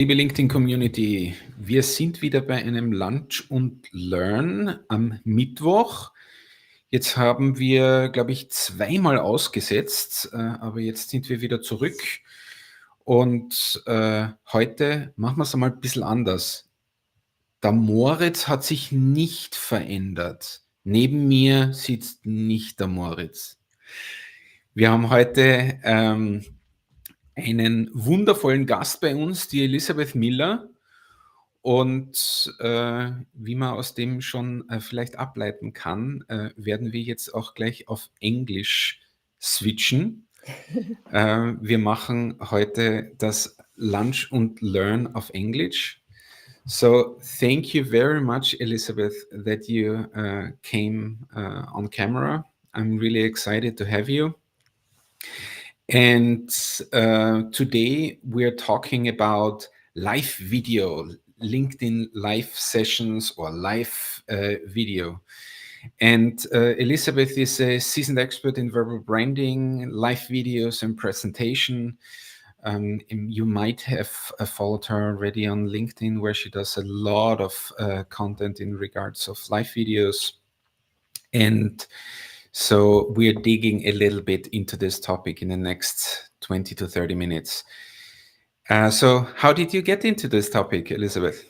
Liebe LinkedIn-Community, wir sind wieder bei einem Lunch und Learn am Mittwoch. Jetzt haben wir, glaube ich, zweimal ausgesetzt, aber jetzt sind wir wieder zurück. Und heute machen wir es einmal ein bisschen anders. Der Moritz hat sich nicht verändert. Neben mir sitzt nicht der Moritz. Wir haben heute einen wundervollen Gast bei uns, die Elisabeth Miller. Und wie man aus dem schon vielleicht ableiten kann, werden wir jetzt auch gleich auf Englisch switchen. Wir machen heute das Lunch und Learn auf Englisch. So thank you very much, Elizabeth, that you came on camera. I'm really excited to have you. And today we're talking about live video, LinkedIn live sessions or live video. And Elizabeth is a seasoned expert in verbal branding, live videos, and presentation. You might have followed her already on LinkedIn, where she does a lot of content in regards of live videos. And so we're digging a little bit into this topic in the next 20 to 30 minutes. So how did you get into this topic, Elizabeth?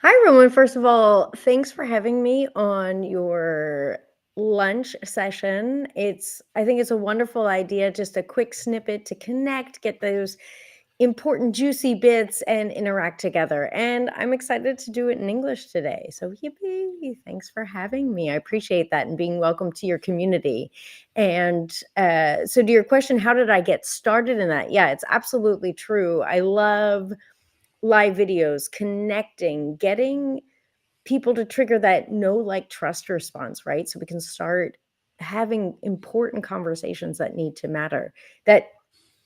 Hi, Roman. First of all, thanks for having me on your lunch session. I think it's a wonderful idea, just a quick snippet to connect, get those important juicy bits and interact together. And I'm excited to do it in English today. So yippee, thanks for having me. I appreciate that and being welcome to your community. And so to your question, how did I get started in that? Yeah, it's absolutely true. I love live videos, connecting, getting people to trigger that know, like, trust response, right? So we can start having important conversations that need to matter, that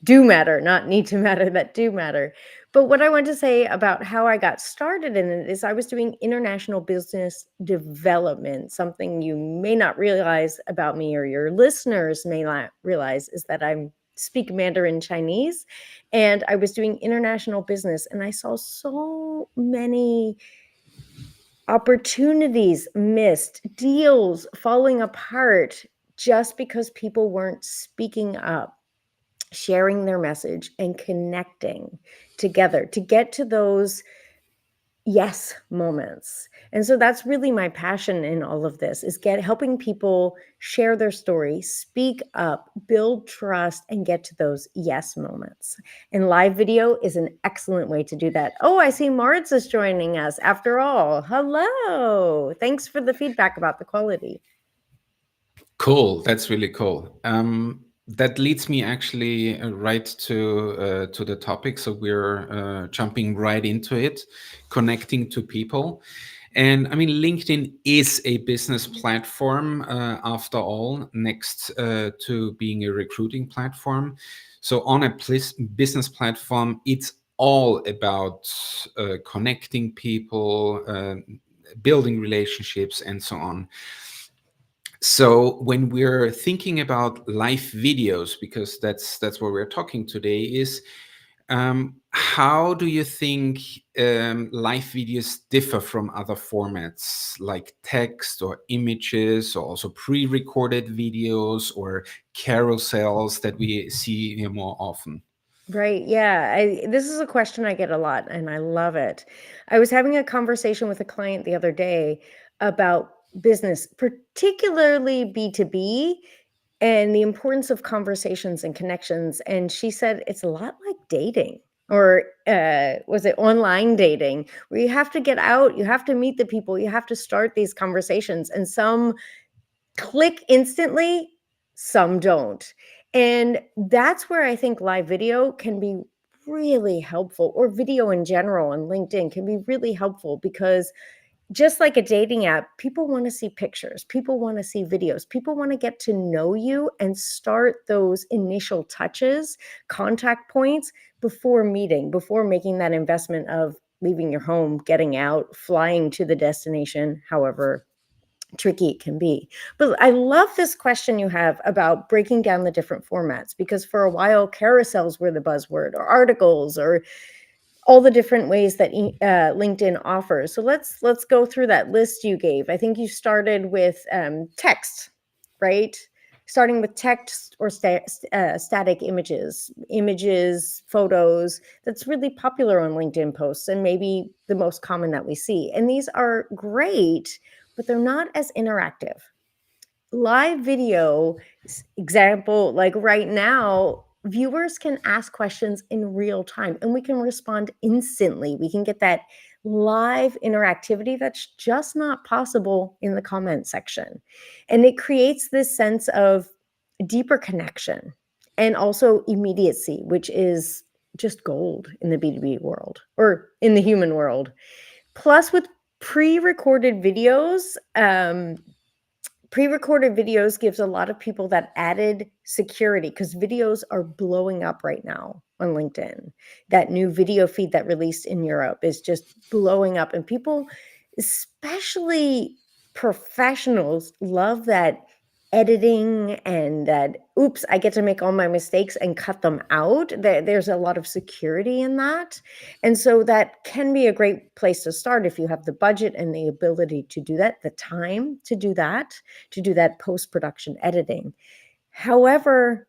do matter, not need to matter, that do matter. But what I want to say about how I got started in it is I was doing international business development. Something you may not realize about me, or your listeners may not realize, is that I speak Mandarin Chinese, and I was doing international business, and I saw so many opportunities missed, deals falling apart just because people weren't speaking up, sharing their message, and connecting together to get to those yes moments. And so that's really my passion in all of this, is helping people share their story, speak up, build trust, and get to those yes moments. And live video is an excellent way to do that. Oh, I see Moritz is joining us after all. Hello. Thanks for the feedback about the quality. Cool. That's really cool. That leads me actually right to the topic. So we're jumping right into it, connecting to people. And I mean, LinkedIn is a business platform after all, next to being a recruiting platform. So on a business platform, it's all about connecting people, building relationships, and so on. So when we're thinking about live videos, because that's what we're talking today, is how do you think live videos differ from other formats like text or images, or also pre-recorded videos or carousels that we see here more often? Right. Yeah. This is a question I get a lot, and I love it. I was having a conversation with a client the other day about business, particularly B2B, and the importance of conversations and connections. And she said it's a lot like dating, or was it online dating, where you have to get out, you have to meet the people, you have to start these conversations, and some click instantly, some don't. And that's where I think live video can be really helpful, or video in general, and LinkedIn can be really helpful, because just like a dating app, people want to see pictures, people want to see videos, people want to get to know you and start those initial touches, contact points, before meeting, before making that investment of leaving your home, getting out, flying to the destination, however tricky it can be. But I love this question you have about breaking down the different formats, because for a while carousels were the buzzword, or articles, or all the different ways that LinkedIn offers. So let's go through that list you gave. I think you started with text, right? Starting with text or static images, photos. That's really popular on LinkedIn posts and maybe the most common that we see. And these are great, but they're not as interactive. Live video example, like right now, viewers can ask questions in real time and we can respond instantly. We can get that live interactivity that's just not possible in the comment section. And it creates this sense of deeper connection and also immediacy, which is just gold in the B2B world or in the human world. Plus, with pre-recorded videos, pre-recorded videos gives a lot of people that added security because videos are blowing up right now on LinkedIn. That new video feed that released in Europe is just blowing up, and people, especially professionals, love that editing and that, oops, I get to make all my mistakes and cut them out. There's a lot of security in that. And so that can be a great place to start if you have the budget and the ability to do that, the time to do that post-production editing. However,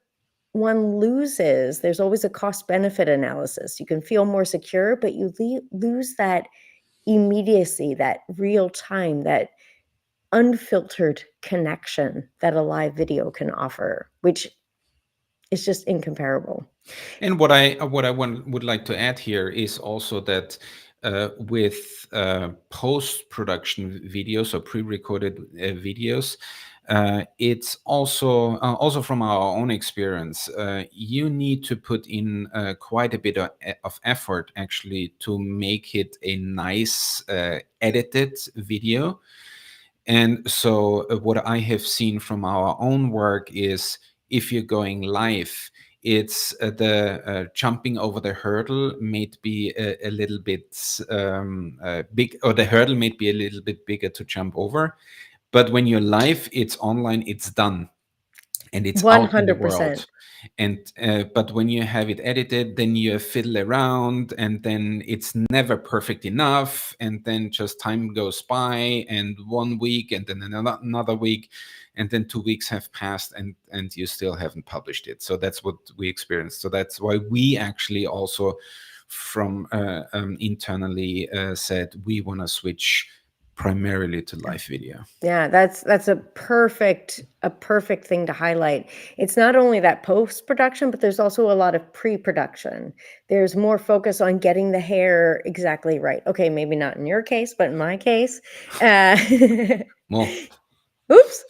one loses, there's always a cost benefit analysis. You can feel more secure, but you lose that immediacy, that real time, that unfiltered connection that a live video can offer, which is just incomparable. And what I would like to add here is also that with post production videos or pre-recorded videos, it's also from our own experience, you need to put in quite a bit of effort actually to make it a nice edited video. And so, what I have seen from our own work is if you're going live, it's the jumping over the hurdle may be a little bit big, or the hurdle may be a little bit bigger to jump over. But when you're live, it's online, it's done, and it's out in the 100%. world. And but when you have it edited, then you fiddle around, and then it's never perfect enough, and then just time goes by, and 1 week, and then another week, and then 2 weeks have passed, and you still haven't published it. So that's what we experienced. So that's why we actually also from internally said we want to switch primarily to live video. Yeah, that's a perfect thing to highlight. It's not only that post-production, but there's also a lot of pre-production. There's more focus on getting the hair exactly right. Okay, maybe not in your case, but in my case, Well, oops.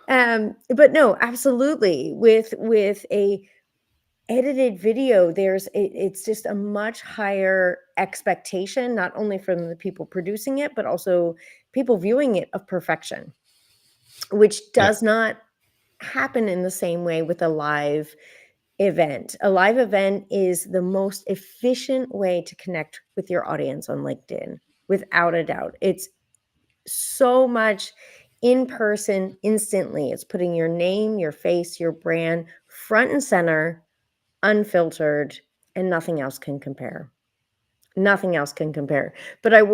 But no, absolutely. With a edited video, it's just a much higher expectation, not only from the people producing it, but also people viewing it, of perfection, which yeah. does not happen in the same way with a live event. A live event is the most efficient way to connect with your audience on LinkedIn, without a doubt. It's so much in person instantly. It's putting your name, your face, your brand front and center, unfiltered, and nothing else can compare. Nothing else can compare. But I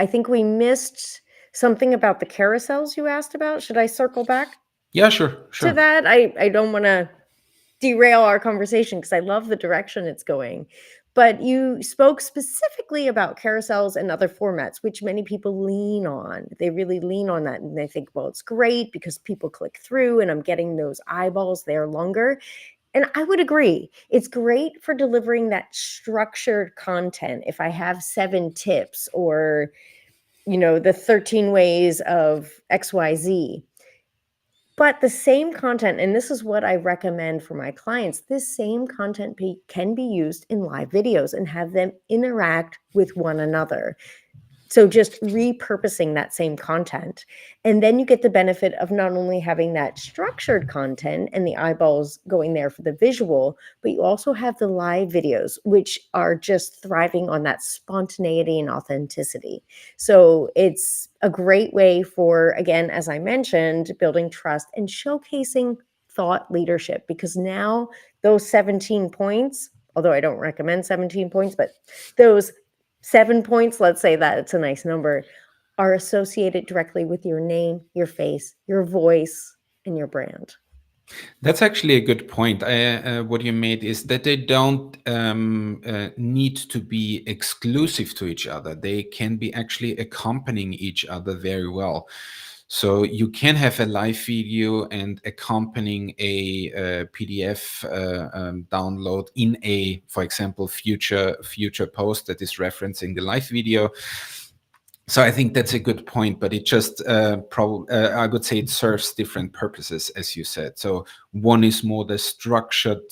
think we missed something about the carousels you asked about. Should I circle back Yeah, sure, to sure. that? I don't want to derail our conversation because I love the direction it's going. But you spoke specifically about carousels and other formats, which many people lean on. They really lean on that. And they think, well, it's great because people click through and I'm getting those eyeballs there longer. And I would agree. It's great for delivering that structured content. If I have 7 tips or, the 13 ways of XYZ. But the same content, and this is what I recommend for my clients, this same content can be used in live videos and have them interact with one another. So just repurposing that same content. And then you get the benefit of not only having that structured content and the eyeballs going there for the visual, but you also have the live videos, which are just thriving on that spontaneity and authenticity. So it's a great way for, again, as I mentioned, building trust and showcasing thought leadership, because now those 17 points although I don't recommend 17 points, but those 7 points, let's say that it's a nice number, are associated directly with your name, your face, your voice, and your brand. That's actually a good point. What you made is that they don't need to be exclusive to each other. They can be actually accompanying each other very well. So you can have a live video and accompanying a PDF download in a, for example, future post that is referencing the live video. So I think that's a good point, but it just I would say it serves different purposes, as you said. So one is more the structured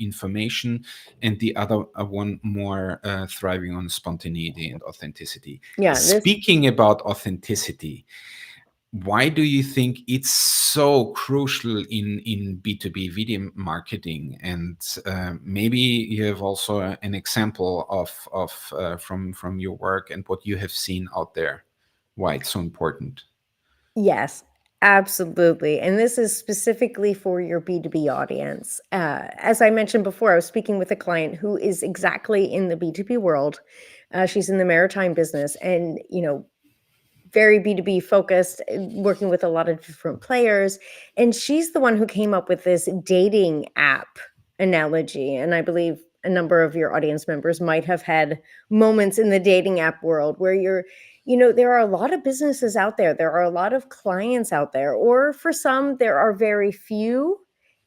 information, and the other one more thriving on spontaneity and authenticity. Yeah, this Speaking about authenticity, why do you think it's so crucial in B2B video marketing? And maybe you have also an example of from your work and what you have seen out there, why it's so important. Yes, absolutely. And this is specifically for your B2B audience. As I mentioned before, I was speaking with a client who is exactly in the B2B world. She's in the maritime business and, very B2B focused, working with a lot of different players. And she's the one who came up with this dating app analogy. And I believe a number of your audience members might have had moments in the dating app world where there are a lot of businesses out there. There are a lot of clients out there, or for some, there are very few.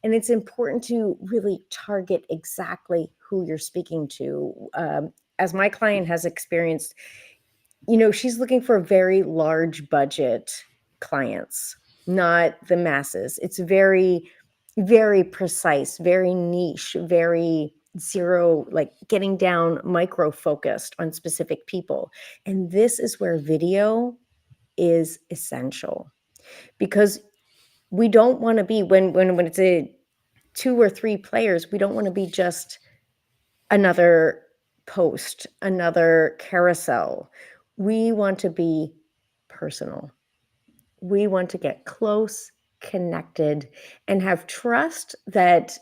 And it's important to really target exactly who you're speaking to. As my client has experienced, she's looking for very large budget clients, not the masses. It's very, very precise, very niche, very zero, like getting down micro focused on specific people. And this is where video is essential, because we don't want to be when it's a 2 or 3 players, we don't want to be just another post, another carousel. We want to be personal. We want to get close, connected, and have trust that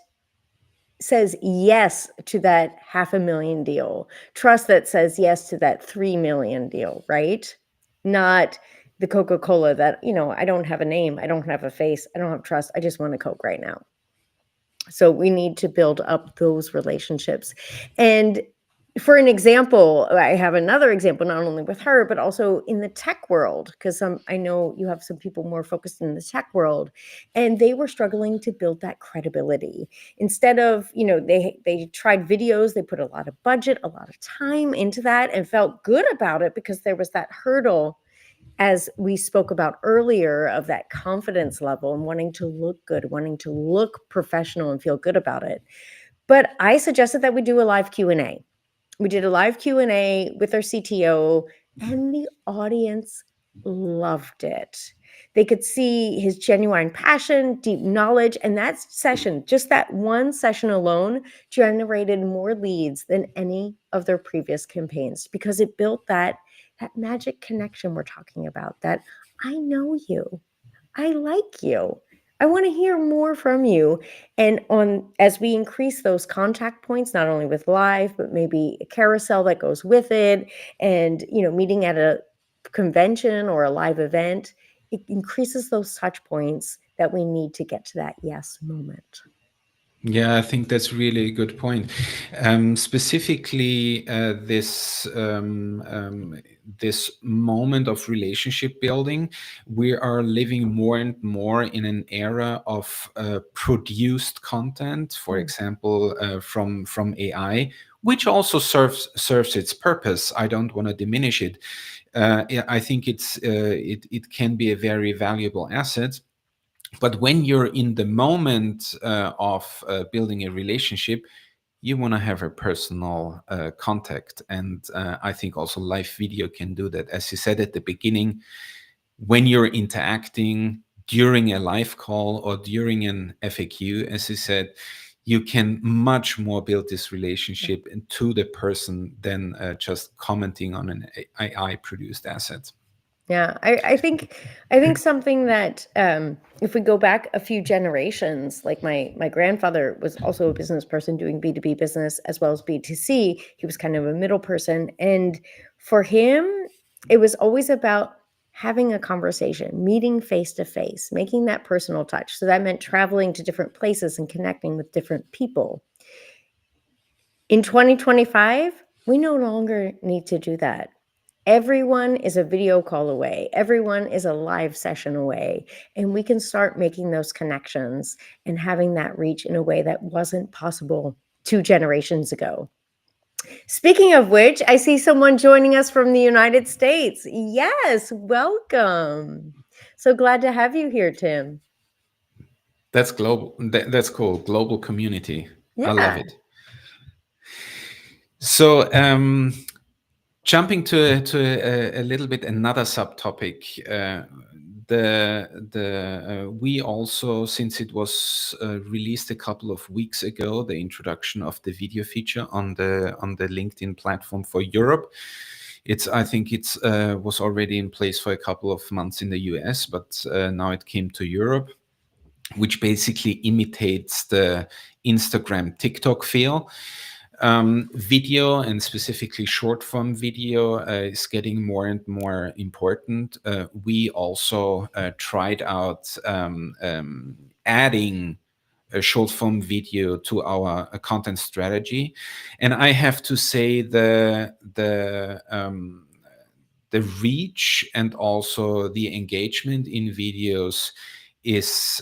says yes to that $500,000 deal. Trust that says yes to that 3 million deal, right? Not the Coca-Cola that, I don't have a name, I don't have a face, I don't have trust, I just want a Coke right now. So we need to build up those relationships. And for an example, I have another example, not only with her, but also in the tech world, because I know you have some people more focused in the tech world, and they were struggling to build that credibility. Instead of, they tried videos, they put a lot of budget, a lot of time into that, and felt good about it because there was that hurdle, as we spoke about earlier, of that confidence level and wanting to look good, wanting to look professional and feel good about it. But I suggested that we do a live Q&A. We did a live Q&A with our CTO, and the audience loved it. They could see his genuine passion, deep knowledge, and that session, just that one session alone, generated more leads than any of their previous campaigns, because it built that magic connection we're talking about, that I know you, I like you, I want to hear more from you. And as we increase those contact points, not only with live, but maybe a carousel that goes with it, and meeting at a convention or a live event, it increases those touch points that we need to get to that yes moment. Yeah, I think that's really a good point. Specifically, this moment of relationship building, we are living more and more in an era of produced content. For example, from AI, which also serves its purpose. I don't want to diminish it. Yeah, I think it can be a very valuable asset. But when you're in the moment of building a relationship, you want to have a personal contact. And I think also live video can do that. As you said at the beginning, when you're interacting during a live call or during an FAQ, as you said, you can much more build this relationship to the person than just commenting on an AI produced asset. Yeah, I think something that if we go back a few generations, like my grandfather was also a business person doing B2B business as well as B2C. He was kind of a middle person, and for him, it was always about having a conversation, meeting face to face, making that personal touch. So that meant traveling to different places and connecting with different people. In 2025, we no longer need to do that. Everyone is a video call away. Everyone is a live session away. And we can start making those connections and having that reach in a way that wasn't possible 2 generations ago. Speaking of which, I see someone joining us from the United States. Yes, welcome. So glad to have you here, Tim. That's global. That's cool. Global community. I love Yeah, it. So, jumping to a little bit another subtopic. We also, since it was released a couple of weeks ago, the introduction of the video feature on the LinkedIn platform for Europe. I think it's was already in place for a couple of months in the US, but now it came to Europe, which basically imitates the Instagram TikTok feel. Video, and specifically short form video, is getting more and more important. We also tried out adding a short form video to our content strategy, and I have to say the reach and also the engagement in videos is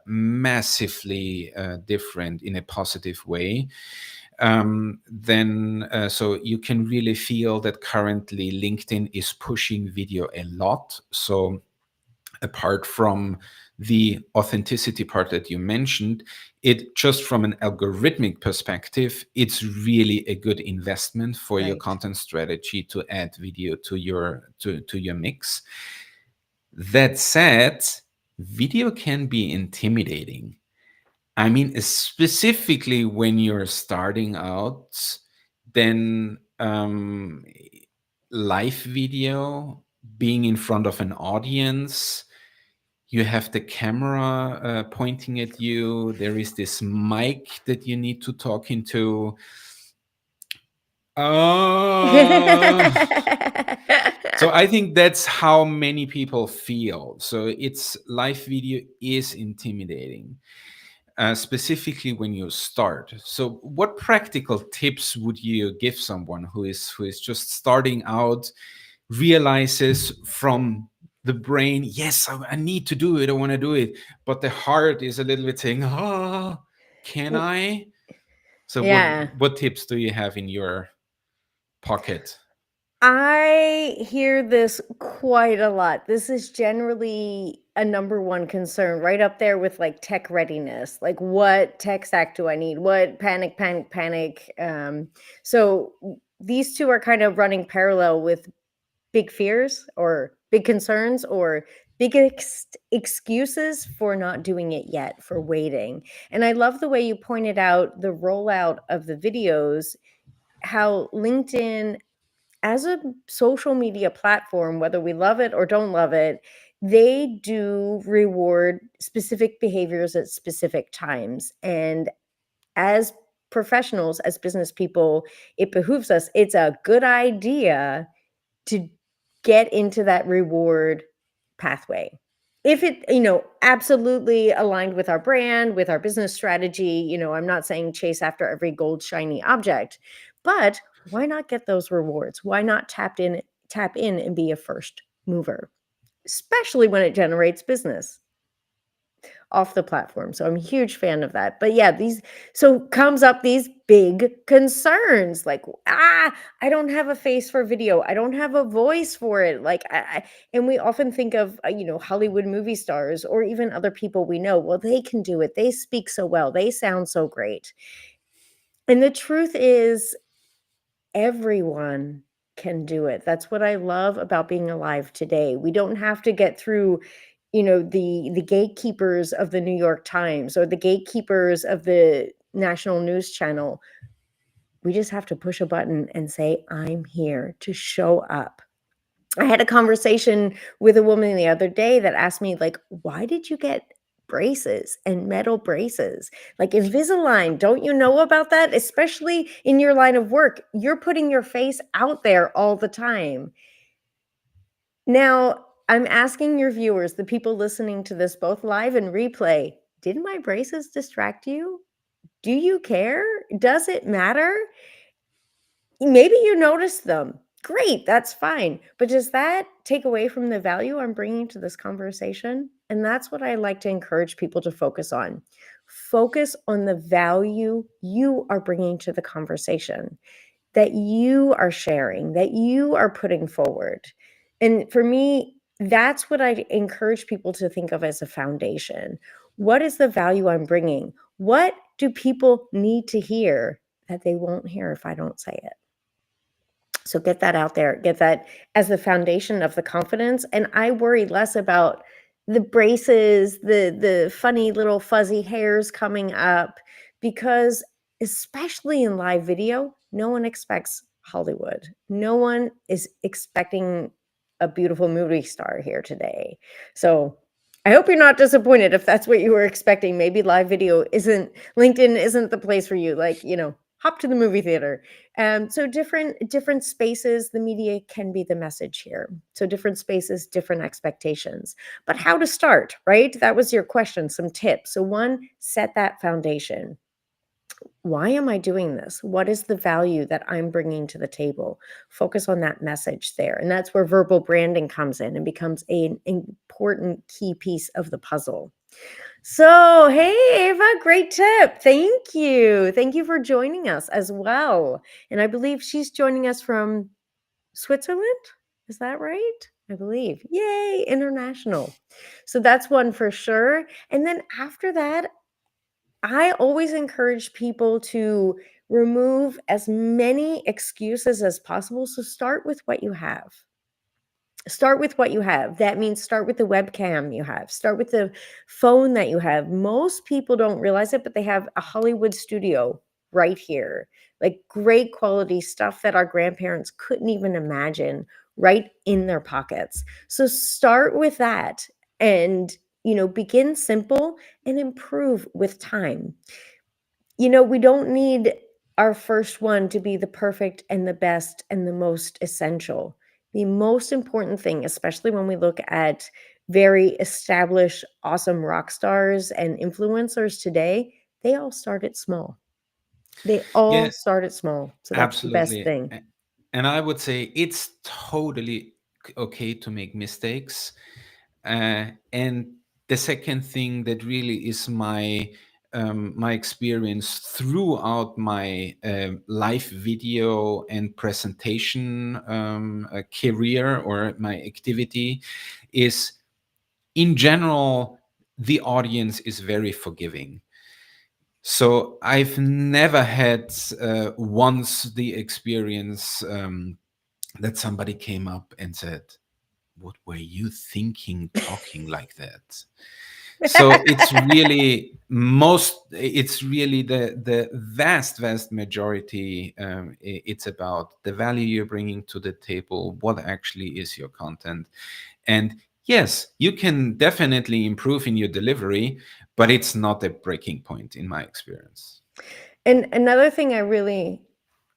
massively different in a positive way. Then so you can really feel that currently LinkedIn is pushing video a lot. So apart from the authenticity part that you mentioned, it just from an algorithmic perspective, it's really a good investment for your right. content strategy to add video to your mix. That said, video can be intimidating. I mean, specifically when you're starting out, then live video, being in front of an audience, you have the camera pointing at you, there is this mic that you need to talk into. Uh, so I think that's how many people feel. So it's live video is intimidating, specifically when you start. So what practical tips would you give someone who is just starting out, realizes from the brain, yes, I need to do it, I want to do it, but the heart is a little bit saying, can I? So Yeah. what tips do you have in your pocket? I hear this quite a lot. This is generally a number one concern, right up there with like tech readiness. Like, what tech stack do I need? What panic, panic, panic? So these two are kind of running parallel with big fears or big concerns or big excuses for not doing it yet, for waiting. And I love the way you pointed out the rollout of the videos, how LinkedIn as a social media platform, whether we love it or don't love it, they do reward specific behaviors at specific times. And as professionals, as business people, it behooves us, it's a good idea to get into that reward pathway. If it, absolutely aligned with our brand, with our business strategy, I'm not saying chase after every gold shiny object, but why not get those rewards? Why not tap in and be a first mover, especially when it generates business off the platform. So I'm a huge fan of that. But yeah, so comes up these big concerns like, I don't have a face for video. I don't have a voice for it. Like, and we often think of, Hollywood movie stars or even other people we know. Well, they can do it. They speak so well. They sound so great. And the truth is, everyone can do it. That's what I love about being alive today. We don't have to get through, the gatekeepers of the New York Times or the gatekeepers of the national news channel. We just have to push a button and say, I'm here to show up. I had a conversation with a woman the other day that asked me, like, why did you get braces and metal braces? Like Invisalign, don't you know about that? Especially in your line of work, you're putting your face out there all the time. Now, I'm asking your viewers, the people listening to this both live and replay, did my braces distract you? Do you care? Does it matter? Maybe you noticed them. Great, that's fine. But does that take away from the value I'm bringing to this conversation? And that's what I like to encourage people to focus on. Focus on the value you are bringing to the conversation, that you are sharing, that you are putting forward. And for me, that's what I encourage people to think of as a foundation. What is the value I'm bringing? What do people need to hear that they won't hear if I don't say it? So get that out there, get that as the foundation of the confidence, and I worry less about the braces, the funny little fuzzy hairs coming up, because especially in live video, no one expects Hollywood. No one is expecting a beautiful movie star here today. So I hope you're not disappointed if that's what you were expecting. Maybe live video isn't, LinkedIn isn't the place for you. Like, hop to the movie theater. So different spaces, the media can be the message here. So different spaces, different expectations. But how to start, right? That was your question, some tips. So one, set that foundation. Why am I doing this? What is the value that I'm bringing to the table? Focus on that message there. And that's where verbal branding comes in and becomes an important key piece of the puzzle. So, hey, Ava, great tip. Thank you. Thank you for joining us as well. And I believe she's joining us from Switzerland. Is that right? I believe. Yay, international. So that's one for sure. And then after that, I always encourage people to remove as many excuses as possible. So start with what you have. Start with what you have. That means start with the webcam you have. Start with the phone that you have. Most people don't realize it, but they have a Hollywood studio right here. Like great quality stuff that our grandparents couldn't even imagine right in their pockets. So start with that and, begin simple and improve with time. We don't need our first one to be the perfect and the best and the most essential. The most important thing, especially when we look at very established, awesome rock stars and influencers today, they all started small. They all Yeah, started small. So that's the best absolutely. thing. And I would say it's totally okay to make mistakes. And the second thing that really is my experience throughout my live video and presentation career or my activity is, in general, the audience is very forgiving. So I've never had once the experience that somebody came up and said, "What were you thinking talking like that?" So it's really the vast majority. It's about the value you're bringing to the table, what actually is your content. And yes, you can definitely improve in your delivery, but it's not a breaking point in my experience. And another thing I really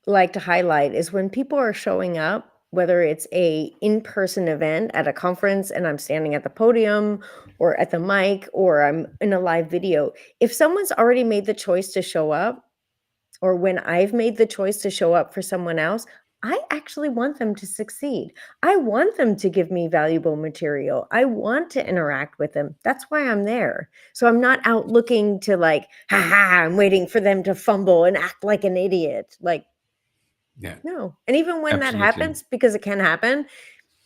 like to highlight is when people are showing up, whether it's a in-person event at a conference and I'm standing at the podium or at the mic or I'm in a live video, if someone's already made the choice to show up, or when I've made the choice to show up for someone else, I actually want them to succeed. I want them to give me valuable material. I want to interact with them. That's why I'm there. So I'm not out looking to like, I'm waiting for them to fumble and act like an idiot. Like, Yeah, no. And even when that absolutely. happens, because it can happen,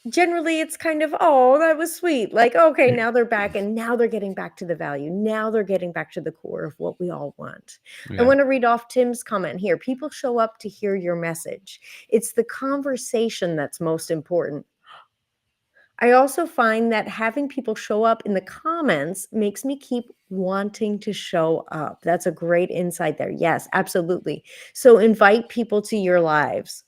generally it's kind of, oh, that was sweet. Like, okay, now they're back and now they're getting back to the value. Now they're getting back to the core of what we all want. I Yeah. want to read off Tim's comment here. People show up to hear your message. It's the conversation that's most important. I also find that having people show up in the comments makes me keep wanting to show up. That's a great insight there. Yes, absolutely. So invite people to your lives.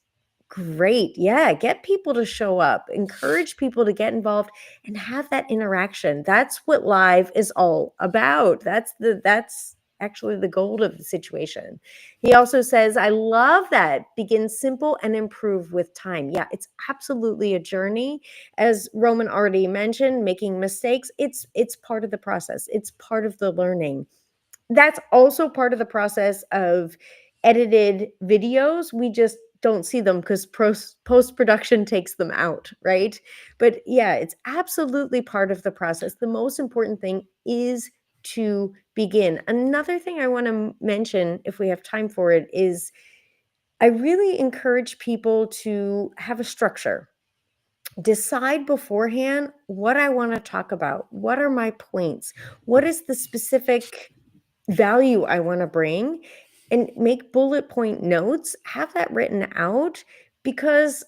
Great. Yeah, get people to show up, encourage people to get involved and have that interaction. That's what live is all about. That's actually the goal of the situation. He also says, I love that. Begin simple and improve with time. Yeah, it's absolutely a journey. As Roman already mentioned, making mistakes, it's part of the process. It's part of the learning. That's also part of the process of edited videos. We just don't see them because post-production takes them out, right? But yeah, it's absolutely part of the process. The most important thing is to begin. Another thing I want to mention, if we have time for it, is I really encourage people to have a structure. Decide beforehand what I want to talk about. What are my points? What is the specific value I want to bring? And make bullet point notes, have that written out, because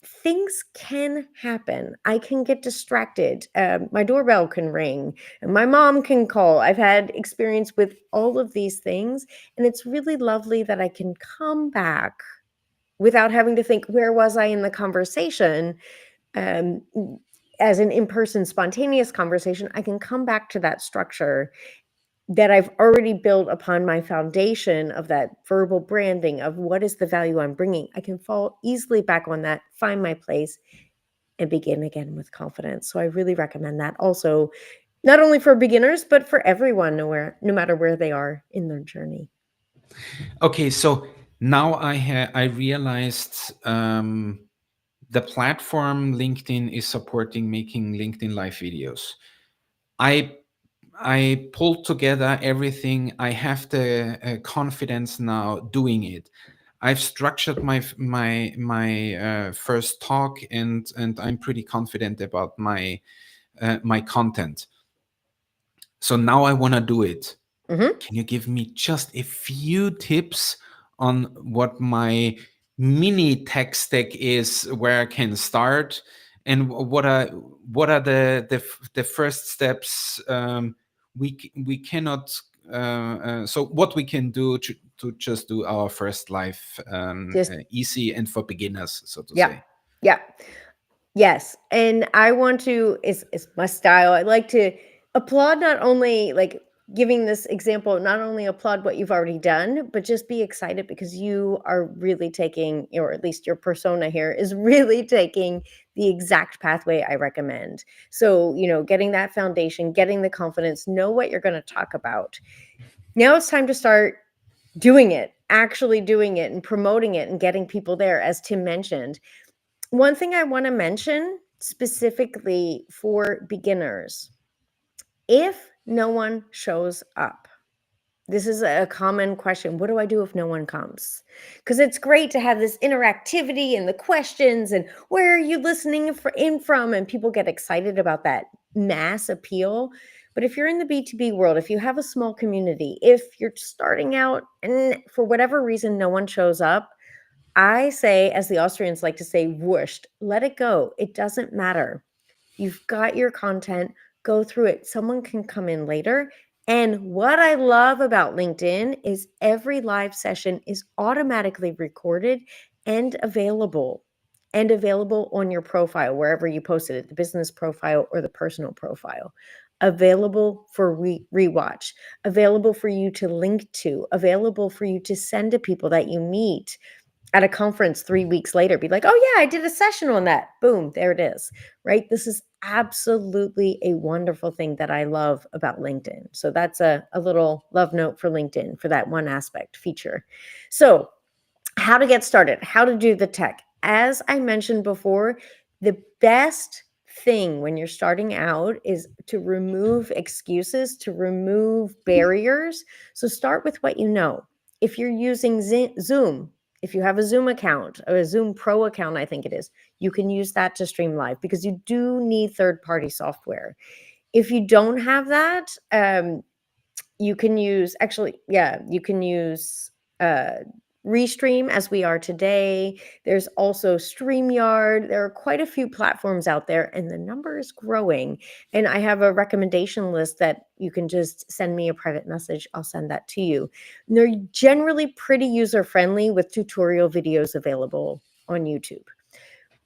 things can happen. I can get distracted. My doorbell can ring, and my mom can call. I've had experience with all of these things, and it's really lovely that I can come back without having to think, where was I in the conversation? Um, as an in-person spontaneous conversation, I can come back to that structure that I've already built upon my foundation of that verbal branding of what is the value I'm bringing. I can fall easily back on that, find my place, and begin again with confidence. So I really recommend that also, not only for beginners, but for everyone, no matter where they are in their journey. Okay, so now I realized the platform LinkedIn is supporting making LinkedIn live videos. I I pulled together everything. I have the confidence now doing it. I've structured my first talk, and I'm pretty confident about my content. So now I want to do it. Mm-hmm. Can you give me just a few tips on what my mini tech stack is, where I can start, and what are the first steps we cannot so what we can do to just do our first live Just, easy and for beginners, so to yeah, say. yeah. Yes, and I want to is my style. I like to applaud, not only like giving this example, not only applaud what you've already done, but just be excited because you are really taking, or at least your persona here is really taking the exact pathway I recommend. So, getting that foundation, getting the confidence, know what you're going to talk about. Now it's time to start doing it, actually doing it and promoting it and getting people there, as Tim mentioned. One thing I want to mention specifically for beginners, if no one shows up, this is a common question. What do I do if no one comes? Because it's great to have this interactivity and the questions and where are you listening in from? And people get excited about that mass appeal. But if you're in the B2B world, if you have a small community, if you're starting out and for whatever reason no one shows up, I say, as the Austrians like to say, wurscht, let it go. It doesn't matter. You've got your content, go through it. Someone can come in later. And what I love about LinkedIn is every live session is automatically recorded and available on your profile, wherever you posted it, the business profile or the personal profile. Available for rewatch, available for you to link to, available for you to send to people that you meet at a conference 3 weeks later, be like, oh yeah, I did a session on that. Boom, there it is, right? This is absolutely a wonderful thing that I love about LinkedIn. So that's a little love note for LinkedIn for that one aspect feature. So how to get started, how to do the tech. As I mentioned before, the best thing when you're starting out is to remove excuses, to remove barriers. So start with what you know. If you're using Zoom, if you have a Zoom account or a Zoom Pro account, I think it is, you can use that to stream live because you do need third-party software. If you don't have that, you can use, actually, yeah, you can use uh, Restream as we are today. There's also StreamYard. There are quite a few platforms out there, and the number is growing. And I have a recommendation list that you can just send me a private message. I'll send that to you. And they're generally pretty user-friendly with tutorial videos available on YouTube.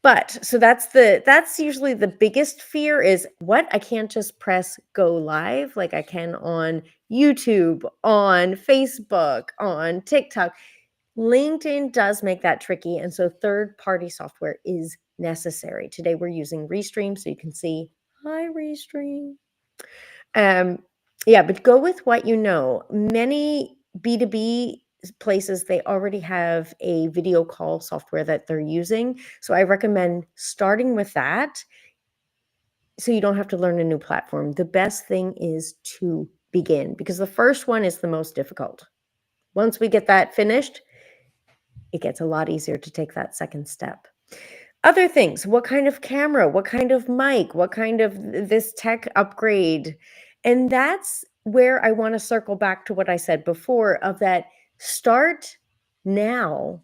But so that's usually the biggest fear is what? I can't just press go live like I can on YouTube, on Facebook, on TikTok. LinkedIn does make that tricky, and so third-party software is necessary. Today we're using Restream, so you can see, hi Restream. Um, yeah, but go with what you know. Many B2B places, they already have a video call software that they're using. So I recommend starting with that so you don't have to learn a new platform. The best thing is to begin because the first one is the most difficult. Once we get that finished, it gets a lot easier to take that second step. Other things, what kind of camera, what kind of mic, what kind of this tech upgrade? And that's where I want to circle back to what I said before of that start now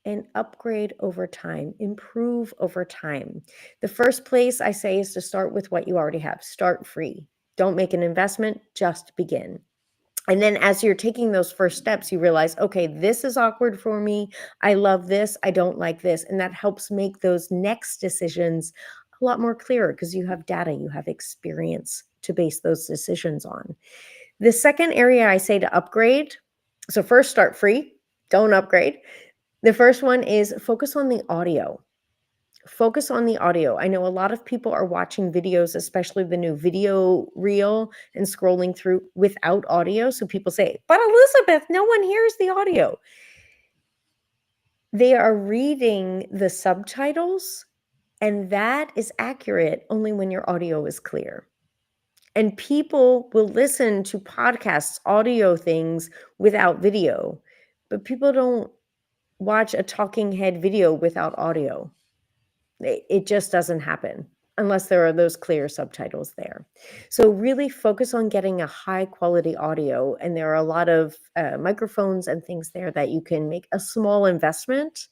and upgrade over time, improve over time. The first place I say is to start with what you already have. Start free. Don't make an investment, just begin. And then as you're taking those first steps, you realize, okay, this is awkward for me. I love this. I don't like this. And that helps make those next decisions a lot more clearer because you have data, you have experience to base those decisions on. The second area I say to upgrade, so first start free, don't upgrade. The first one is focus on the audio. Focus on the audio. I know a lot of people are watching videos, especially the new video reel, and scrolling through without audio. So people say, but Elizabeth, no one hears the audio. They are reading the subtitles, and that is accurate only when your audio is clear. And people will listen to podcasts, audio things without video, but people don't watch a talking head video without audio. It just doesn't happen unless there are those clear subtitles there. So really focus on getting a high quality audio. And there are a lot of microphones and things there that you can make a small investment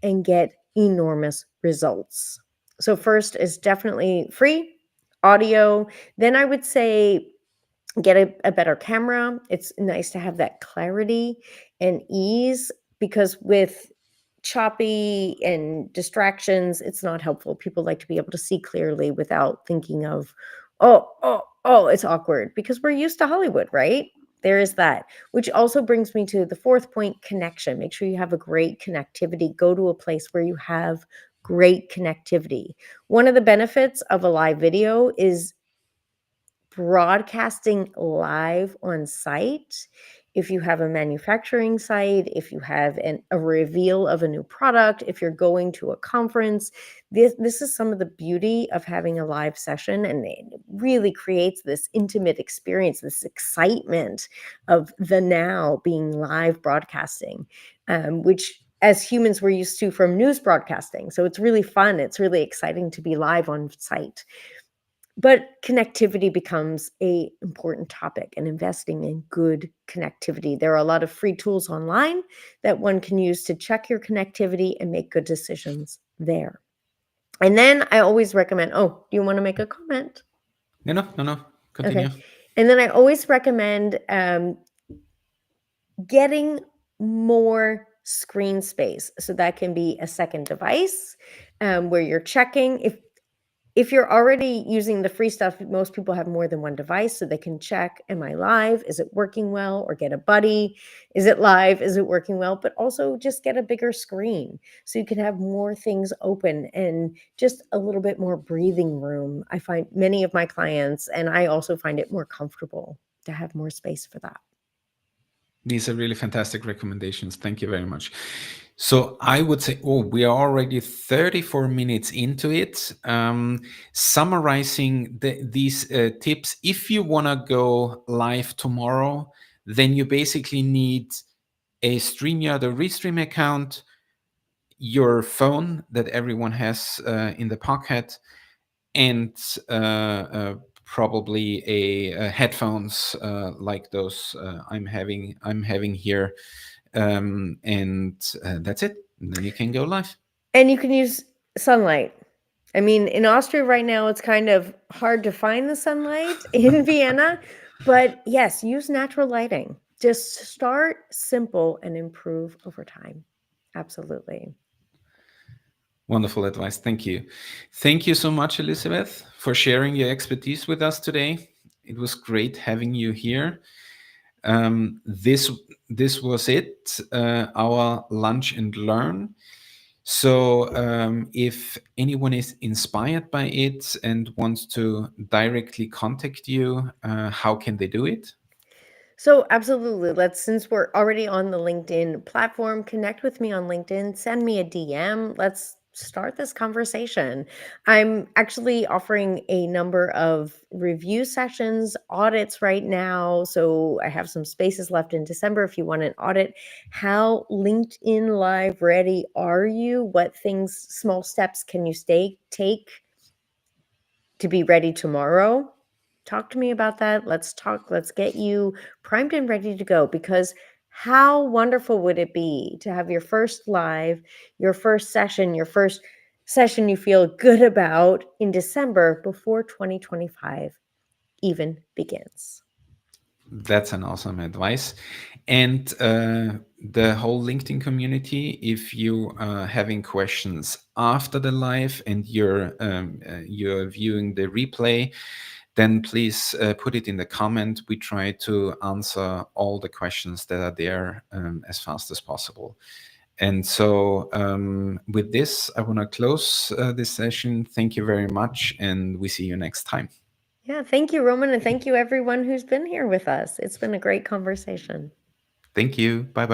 and get enormous results. So first is definitely free audio. Then I would say get a better camera. It's nice to have that clarity and ease because with choppy and distractions, it's not helpful. People like to be able to see clearly without thinking of, oh, it's awkward because we're used to Hollywood, right? There is that, which also brings me to the fourth point, connection. Make sure you have a great connectivity. Go to a place where you have great connectivity. One of the benefits of a live video is broadcasting live on site. If you have a manufacturing site, if you have a reveal of a new product, if you're going to a conference, this is some of the beauty of having a live session, and it really creates this intimate experience, this excitement of the now being live broadcasting, which as humans we're used to from news broadcasting. So it's really fun. It's really exciting to be live on site. But connectivity becomes a important topic and investing in good connectivity. There are a lot of free tools online that one can use to check your connectivity and make good decisions there. And then I always recommend, oh, do you want to make a comment? No. Continue. Okay. And then I always recommend getting more screen space. So that can be a second device where you're checking. If you're already using the free stuff, most people have more than one device so they can check, am I live? Is it working well? Or get a buddy. Is it live? Is it working well? But also just get a bigger screen so you can have more things open and just a little bit more breathing room. I find many of my clients, and I also find it more comfortable to have more space for that. These are really fantastic recommendations. Thank you very much. So I would say, we are already 34 minutes into it. Summarizing these tips, if you want to go live tomorrow, then you basically need a StreamYard or Restream account, your phone that everyone has in the pocket, and probably a headphones like those I'm having here, and that's it. And then you can go live. And you can use sunlight. I mean, in Austria right now, it's kind of hard to find the sunlight in Vienna, but yes, use natural lighting. Just start simple and improve over time. Absolutely. Wonderful advice. Thank you. Thank you so much, Elizabeth, for sharing your expertise with us today. It was great having you here. This was it, our lunch and learn. So if anyone is inspired by it and wants to directly contact you, how can they do it? So absolutely, since we're already on the LinkedIn platform, connect with me on LinkedIn, send me a DM. Let's start this conversation. I'm actually offering a number of review sessions, audits right now. So I have some spaces left in December if you want an audit. How LinkedIn Live ready are you? What things, small steps can you take to be ready tomorrow? Talk to me about that. Let's talk. Let's get you primed and ready to go, because how wonderful would it be to have your first live, your first session you feel good about in December before 2025 even begins? That's an awesome advice. And the whole LinkedIn community, if you are having questions after the live and you're viewing the replay, then please put it in the comment. We try to answer all the questions that are there as fast as possible. And so with this, I want to close this session. Thank you very much, and we see you next time. Yeah, thank you, Roman, and thank you everyone who's been here with us. It's been a great conversation. Thank you. Bye bye.